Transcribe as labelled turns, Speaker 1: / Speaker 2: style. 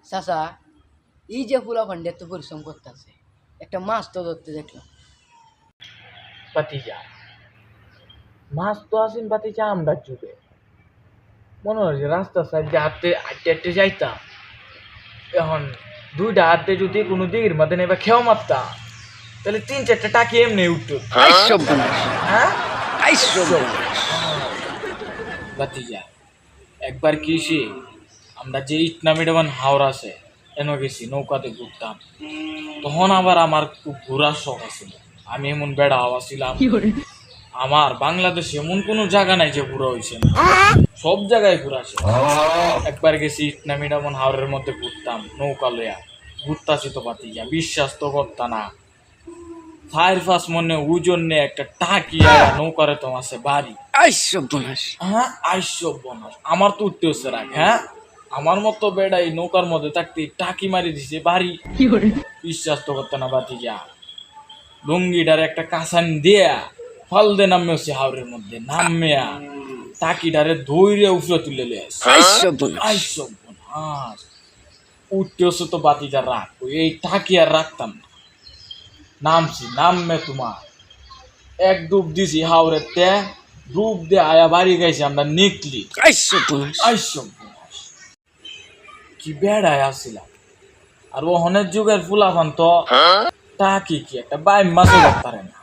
Speaker 1: চাচা এই যে ফুলা ফান্ডে এত পরিশ্রম করতেছে, একটা মাছ তো ধরতে দেখলাম।
Speaker 2: বাতিজা মাছ তো আসেন বাতিজা আমরা যুগে মনে হয় যে রাস্তার সাইড দিয়ে হাঁটতে হাঁটতে হাঁটতে যাইতাম, এখন দুইটা হাতে যদি কোনো দিকের মধ্যে নেবা খেয়েও মারতাম তাহলে 3-4টা টাকি এমনি উঠতো। হ্যাঁ বাতিজা একবার কি হইছে, আমরা যে ইটনামিডাবান হাওর আছে এন গেছি নৌকাতে ঘুরতাম, তখন আবার আমার খুব ঘোরার শখ আছিল। আমি এমন বেড়া হওয়া ছিলাম, আমার বাংলাদেশে এমন কোনো জায়গা নাই যে ঘুরা হয়েছে না, সব জায়গায় ঘুরাছে। একবার গেছি ইটনামিডাবান হাওরের মধ্যে ঘুরতাম নৌকা লইয়া, ঘুরতাছি তো বাতিজা বিশ্বাস তো করতা না, 4-5 মনে ওজন নিয়ে একটা টাকি নৌকারে তো আছে বাড়ি। হ্যাঁ আইসব বনাস আমার তো উঠতে হচ্ছে রাখ। হ্যাঁ আমার মতো বেড়া এই নৌকার মধ্যে থাকতে টাকি মারি দিছে বাড়ি, বিশ্বাস তো করতে না বাতিজা। লুঙ্গিটার একটা কাঁচান দিয়া ফল দে নামে হচ্ছে হাওরের মধ্যে নামিয়া টাকিটারে ধৈর্য উপরে তুলে লিয়ে আইসব বনাস উঠতে হচ্ছে তো বাতিজা রাখ, এই টাকি আর রাখতাম না, নামছি নামে তোমার এক ডুব দিছি হাওরের তে, ডুব দিয়ে আয়া বাড়ি গাইছি আমরা নিকলি। আইসব কি বেড়ায় আসছিলাম, আর ওহনের যুগের ফুলাফান তো টাকি কি একটা বাই মাছও পারে না।